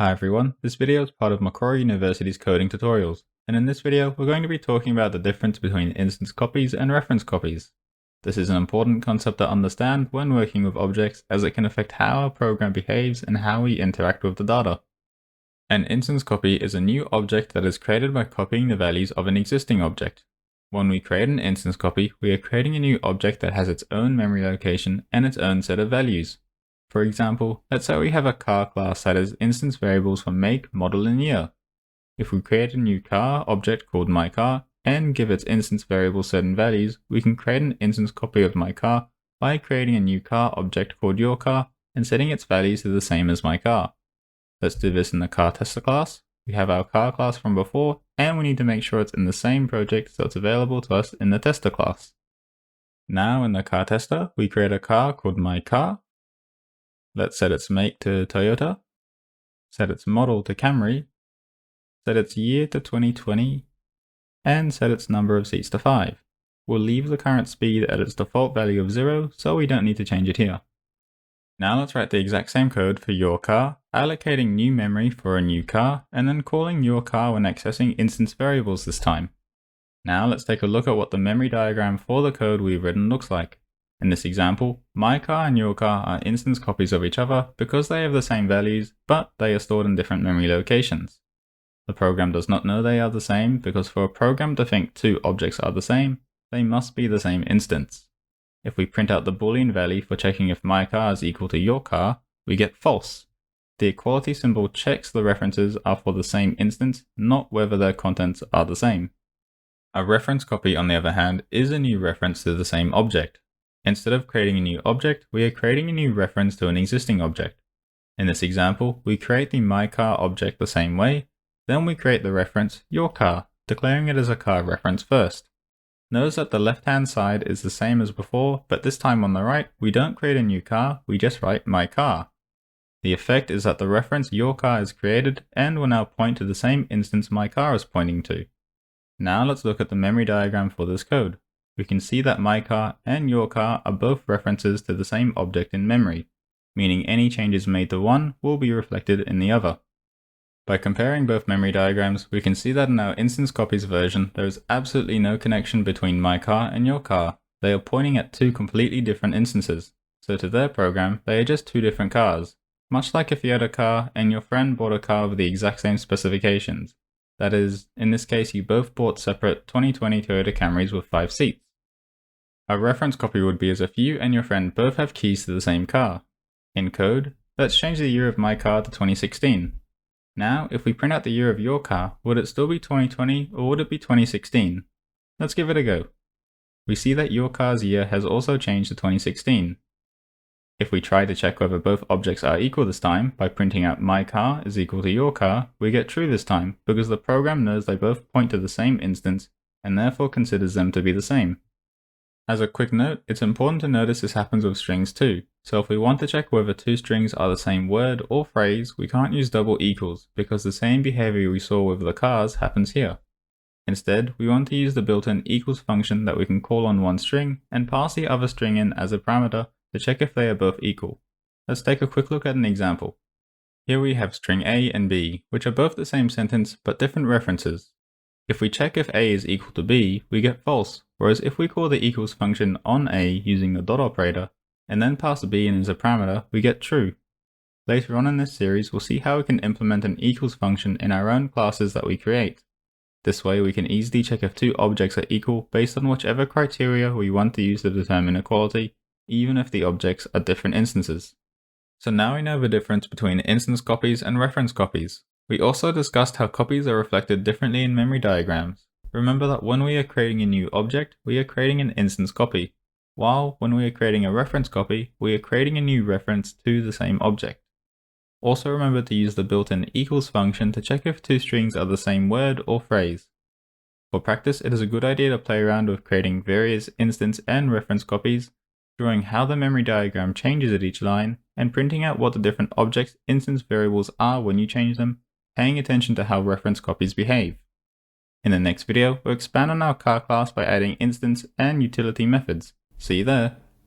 Hi everyone, this video is part of Macquarie University's coding tutorials, and in this video we're going to be talking about the difference between instance copies and reference copies. This is an important concept to understand when working with objects as it can affect how our program behaves and how we interact with the data. An instance copy is a new object that is created by copying the values of an existing object. When we create an instance copy, we are creating a new object that has its own memory location and its own set of values. For example, let's say we have a car class that has instance variables for make, model, and year. If we create a new car object called myCar and give its instance variable certain values, we can create an instance copy of myCar by creating a new car object called yourCar and setting its values to the same as myCar. Let's do this in the car tester class. We have our car class from before, and we need to make sure it's in the same project so it's available to us in the tester class. Now in the car tester, we create a car called myCar. Let's set its make to Toyota, set its model to Camry, set its year to 2020, and set its number of seats to 5. We'll leave the current speed at its default value of 0, so we don't need to change it here. Now let's write the exact same code for your car, allocating new memory for a new car, and then calling your car when accessing instance variables this time. Now let's take a look at what the memory diagram for the code we've written looks like. In this example, my car and your car are instance copies of each other because they have the same values, but they are stored in different memory locations. The program does not know they are the same because for a program to think two objects are the same, they must be the same instance. If we print out the Boolean value for checking if my car is equal to your car, we get false. The equality symbol checks the references are for the same instance, not whether their contents are the same. A reference copy, on the other hand, is a new reference to the same object. Instead of creating a new object, we are creating a new reference to an existing object. In this example, we create the myCar object the same way, then we create the reference yourCar, declaring it as a car reference first. Notice that the left-hand side is the same as before, but this time on the right, we don't create a new car, we just write myCar. The effect is that the reference yourCar is created and will now point to the same instance myCar is pointing to. Now let's look at the memory diagram for this code. We can see that myCar and yourCar are both references to the same object in memory, meaning any changes made to one will be reflected in the other. By comparing both memory diagrams, we can see that in our instance copies version, there is absolutely no connection between myCar and yourCar. They are pointing at two completely different instances, so to their program, they are just two different cars, much like if you had a car and your friend bought a car with the exact same specifications. That is, in this case you both bought separate 2020 Toyota Camrys with 5 seats. A reference copy would be as if you and your friend both have keys to the same car. In code, let's change the year of my car to 2016. Now, if we print out the year of your car, would it still be 2020 or would it be 2016? Let's give it a go. We see that your car's year has also changed to 2016. If we try to check whether both objects are equal this time by printing out my car is equal to your car, we get true this time because the program knows they both point to the same instance and therefore considers them to be the same. As a quick note, it's important to notice this happens with strings too, so if we want to check whether two strings are the same word or phrase, we can't use double equals because the same behavior we saw with the cars happens here. Instead, we want to use the built-in equals function that we can call on one string and pass the other string in as a parameter to check if they are both equal. Let's take a quick look at an example. Here we have string A and B, which are both the same sentence but different references. If we check if A is equal to B, we get false, whereas if we call the equals function on A using the dot operator, and then pass B in as a parameter, we get true. Later on in this series, we'll see how we can implement an equals function in our own classes that we create. This way we can easily check if two objects are equal based on whichever criteria we want to use to determine equality, even if the objects are different instances. So now we know the difference between instance copies and reference copies. We also discussed how copies are reflected differently in memory diagrams. Remember that when we are creating a new object, we are creating an instance copy, while when we are creating a reference copy, we are creating a new reference to the same object. Also remember to use the built-in equals function to check if two strings are the same word or phrase. For practice, it is a good idea to play around with creating various instance and reference copies, drawing how the memory diagram changes at each line, and printing out what the different objects' instance variables are when you change them, paying attention to how reference copies behave. In the next video, we'll expand on our car class by adding instance and utility methods. See you there!